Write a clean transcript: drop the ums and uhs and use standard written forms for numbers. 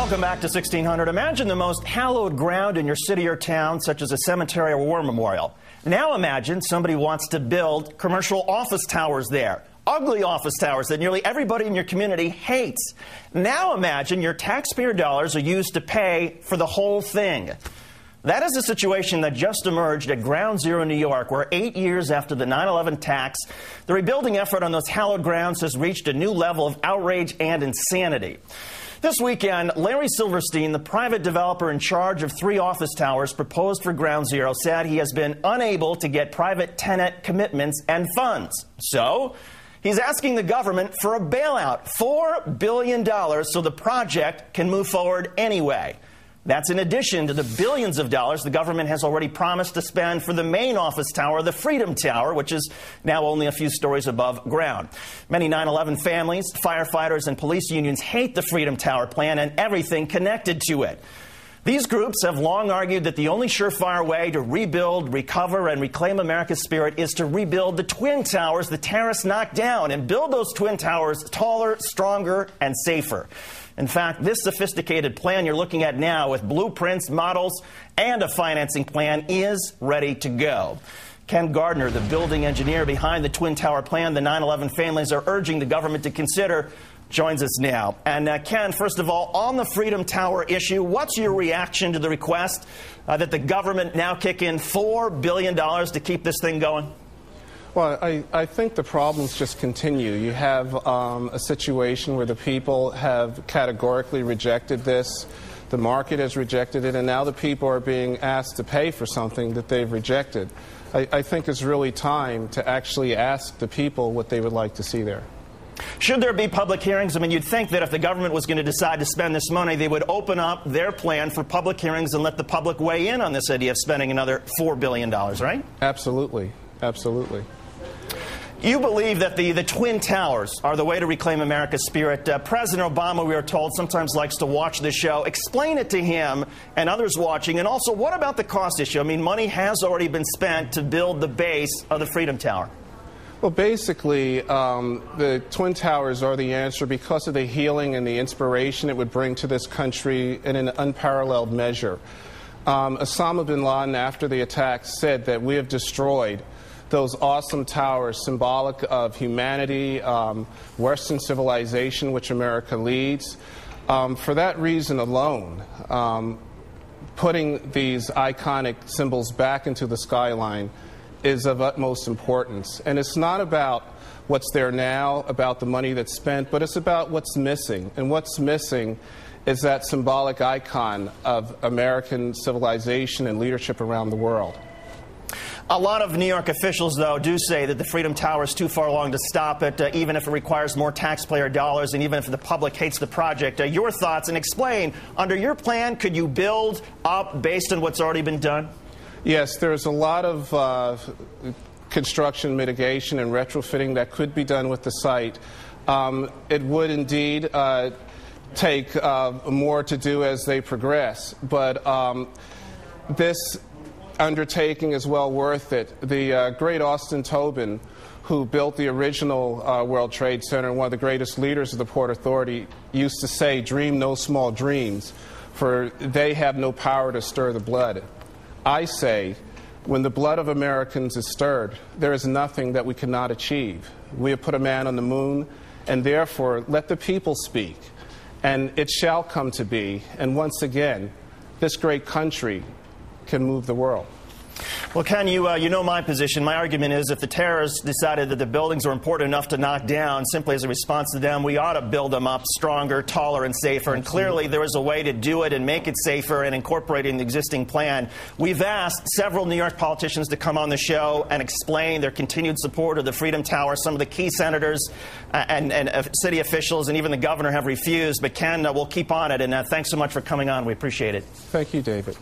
Welcome back to 1600. Imagine the most hallowed ground in your city or town, such as a cemetery or war memorial. Now imagine somebody wants to build commercial office towers there. Ugly office towers that nearly everybody in your community hates. Now imagine your taxpayer dollars are used to pay for the whole thing. That is a situation that just emerged at Ground Zero, New York, where 8 years after the 9/11 attacks, the rebuilding effort on those hallowed grounds has reached a new level of outrage and insanity. This weekend, Larry Silverstein, the private developer in charge of 3 office towers proposed for Ground Zero, said he has been unable to get private tenant commitments and funds. So he's asking the government for a bailout, $4 billion, so the project can move forward anyway. That's in addition to the billions of dollars the government has already promised to spend for the main office tower, the Freedom Tower, which is now only a few stories above ground. Many 9/11 families, firefighters, and police unions hate the Freedom Tower plan and everything connected to it. These groups have long argued that the only surefire way to rebuild, recover, and reclaim America's spirit is to rebuild the Twin Towers the terrorists knocked down and build those Twin Towers taller, stronger, and safer. In fact, this sophisticated plan you're looking at now with blueprints, models, and a financing plan is ready to go. Ken Gardner, the building engineer behind the Twin Tower plan the 9/11 families are urging the government to consider, joins us now. And Ken, first of all, on the Freedom Tower issue, what's your reaction to the request that the government now kick in $4 billion to keep this thing going? Well, I think the problems just continue. You have a situation where the people have categorically rejected this, the market has rejected it, and now the people are being asked to pay for something that they've rejected. I think it's really time to actually ask the people what they would like to see there. Should there be public hearings? I mean, you'd think that if the government was going to decide to spend this money, they would open up their plan for public hearings and let the public weigh in on this idea of spending another $4 billion, right? Absolutely. Absolutely. You believe that the Twin Towers are the way to reclaim America's spirit. President Obama, we are told, sometimes likes to watch this show. Explain it to him and others watching. And also, what about the cost issue? I mean, money has already been spent to build the base of the Freedom Tower. Well, basically, the Twin Towers are the answer because of the healing and the inspiration it would bring to this country in an unparalleled measure. Osama bin Laden, after the attack, said that we have destroyed those awesome towers, symbolic of humanity, Western civilization, which America leads. For that reason alone, putting these iconic symbols back into the skyline is of utmost importance. And it's not about what's there now, about the money that's spent, but it's about what's missing. And what's missing is that symbolic icon of American civilization and leadership around the world. A lot of New York officials, though, do say that the Freedom Tower is too far along to stop it, even if it requires more taxpayer dollars and even if the public hates the project. Your thoughts, and explain, under your plan, could you build up based on what's already been done? Yes, there's a lot of construction mitigation and retrofitting that could be done with the site. It would indeed take more to do as they progress, but this undertaking is well worth it. The great Austin Tobin, who built the original World Trade Center and one of the greatest leaders of the Port Authority, used to say, "Dream no small dreams, for they have no power to stir the blood." I say, when the blood of Americans is stirred, there is nothing that we cannot achieve. We have put a man on the moon, and therefore let the people speak, and it shall come to be. And once again, this great country can move the world. Well, Ken, you know my position. My argument is if the terrorists decided that the buildings were important enough to knock down, simply as a response to them, we ought to build them up stronger, taller, and safer. And clearly there is a way to do it and make it safer and incorporating the existing plan. We've asked several New York politicians to come on the show and explain their continued support of the Freedom Tower. Some of the key senators and city officials and even the governor have refused. But, Ken, we'll keep on it. And thanks so much for coming on. We appreciate it. Thank you, David.